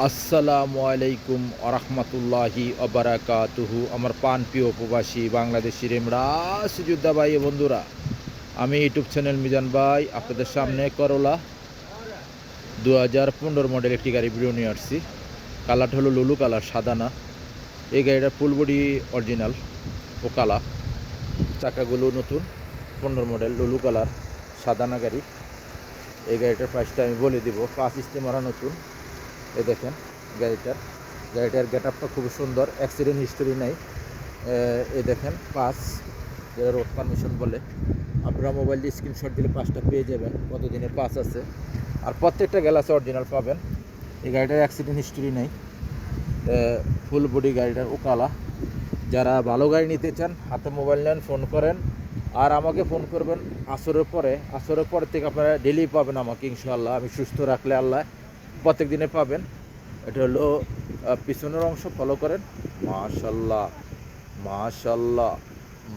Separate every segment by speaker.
Speaker 1: আসসালামু আলাইকুম আরহামতুল্লাহি অবরাকাতুহু। আমার পান প্রিয় প্রবাসী বাংলাদেশি রেমরা সুযোদ্ধা ভাই ও বন্ধুরা, আমি ইউটিউব চ্যানেল মিজান ভাই আপনাদের সামনে করলা 2015 মডেল একটি গাড়ি ভিডিও নিয়ে আসছি। কালারটা হলো লুলু কালার, সাদা না। এই গাড়িটার ফুল বডি অরিজিনাল ও কালা, চাকাগুলো নতুন, 15 মডেল, লুলু কালার, সাদা না গাড়ি। এই গাড়িটার প্রাইসটা আমি বলে দিব। 5 স্টেপ মারা নতুন। এই দেখেন গাড়িটার গেট আপটা খুব সুন্দর, অ্যাক্সিডেন্ট হিস্টোরি নেই। এই দেখেন পাস, যেটা রোড পারমিশন বলে। আপনারা মোবাইল দিয়ে স্ক্রিনশট দিলে পাসটা পেয়ে যাবেন, কতদিনের পাস আছে। আর প্রত্যেকটা গ্লাসে অরিজিনাল পাবেন। এই গাড়িটার অ্যাক্সিডেন্ট হিস্টোরি নেই, ফুল বডি গাড়িটার ওকালা। যারা ভালো গাড়ি নিতে চান হাতে মোবাইল নেন, ফোন করেন আর আমাকে ফোন করবেন আসরের পরে থেকে আপনারা ডেলি পাবেন আমাকে ইনশাআল্লাহ। আমি সুস্থ রাখলে আল্লাহ প্রত্যেক দিনে পাবেন। এটা হলো পিছনের অংশ, ফলো করেন। মাশাল্লাহ মাশাল্লাহ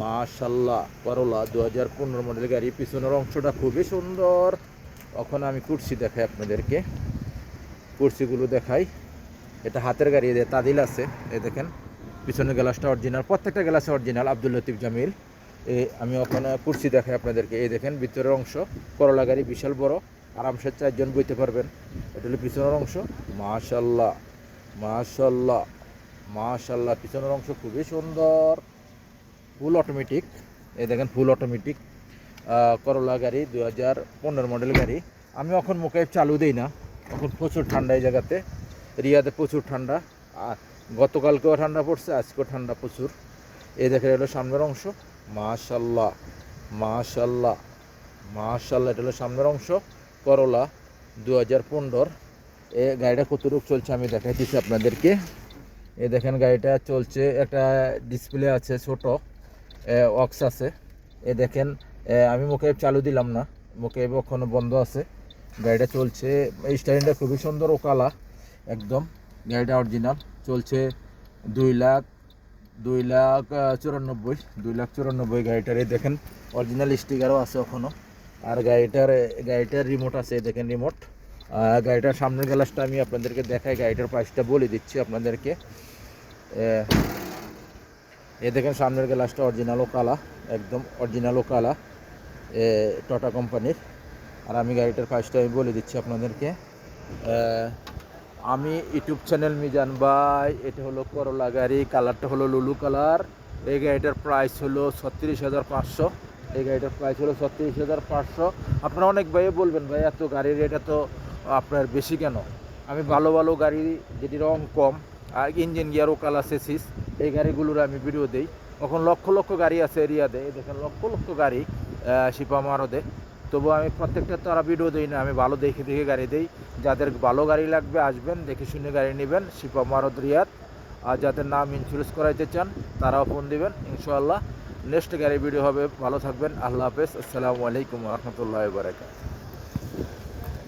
Speaker 1: মাশাল্লাহ, করলা 2015 মডেল গাড়ি। পিছনের অংশটা খুবই সুন্দর। এখন আমি কুরসি দেখাই আপনাদেরকে, কুরসিগুলো দেখাই। এটা হাতের গাড়ি, এদের তাদিল আছে। এই দেখেন পিছনের গ্লাসটা অরিজিনাল, প্রত্যেকটা গ্লাসে অরিজিনাল। আব্দুল লতিফ জামিল। আমি ওখানে কুরসি দেখাই আপনাদেরকে। এই দেখেন ভিতরের অংশ, করলা গাড়ি বিশাল বড়, আরামসে 4 জন বইতে পারবেন। এটা হলো পিছনের অংশ। মাশাল্লাহ মাশাল্লাহ মাশাল্লাহ, পিছনের অংশ খুবই সুন্দর, ফুল অটোমেটিক। এই দেখেন ফুল অটোমেটিক করলা গাড়ি, 2015 মডেল গাড়ি। আমি এখন মুখে চালু দিই না, এখন প্রচুর ঠান্ডা এই জায়গাতে, রিয়াদে প্রচুর ঠান্ডা। আর গতকালকেও ঠান্ডা পড়ছে, আজকেও ঠান্ডা প্রচুর। এই দেখেন এলো সামনের অংশ। মাশাল্লাহ মাশাল্লাহ মাশাল্লাহ, এটা হলো সামনের অংশ। করলা 2015। এই গাড়িটা কতটুকু চলছে আমি দেখাইতেছি আপনাদেরকে। এই দেখেন গাড়িটা চলছে, একটা ডিসপ্লে আছে ছোট, অক্স আছে। এই দেখেন আমি মুখে চালু দিলাম না, মুখে এখনো বন্ধ আছে। গাড়িটা চলছে, এই স্টাইলটা খুবই সুন্দর ও কালা একদম। গাড়িটা অরিজিনাল চলছে 2,94,2,94 গাড়িটার। এই দেখেন অরিজিনাল স্টিকারও আছে এখনও। আর গাড়িটার রিমোট আছে, দেখেন রিমোট। গাড়িটার সামনের গ্লাসটা আমি আপনাদেরকে দেখাই, গাড়িটার প্রাইসটা বলে দিচ্ছি আপনাদেরকে। এই দেখেন সামনের গ্লাসটা অরিজিনাল ও কালা, একদম অরিজিনাল ও কালা, টটা কোম্পানির। আর আমি গাড়িটার প্রাইসটা আমি বলে দিচ্ছি আপনাদেরকে। আমি ইউটিউব চ্যানেল মিজান ভাই। এটা হলো করলা গাড়ি, কালারটা হলো লুলু কালার। এই গাড়িটার প্রাইস হলো 36,500। এই গাড়িটার প্রাইস হলো 36,500। আপনারা অনেক ভাইয়ে বলবেন ভাই এত গাড়ির রেট এত আপনার বেশি কেন। আমি ভালো ভালো গাড়ি যেটি রং কম আর ইঞ্জিন গিয়ার ও কালার সেসিস, এই গাড়িগুলোর আমি ভিডিও দিই। এখন লক্ষ লক্ষ গাড়ি আছে এরিয়াতে, এই দেখেন লক্ষ লক্ষ গাড়ি শিপা মারদে। তবু আমি প্রত্যেকটা তারা ভিডিও দিই না, আমি ভালো দেখে দেখে গাড়ি দিই। যাদের ভালো গাড়ি লাগবে আসবেন, দেখে শুনে গাড়ি নেবেন, শিপা মারদ রিয়াদ। আর যাদের নাম ইন্স্যুরেন্স করাইতে চান তারাও ফোন দিবেন ইনশাআল্লাহ। নেক্সট গাড়ি ভিডিও হবে। ভালো থাকবেন, আল্লাহ হাফেজ, আসসালামু আলাইকুম রহমতুল্লাহ বারাকাতুহু।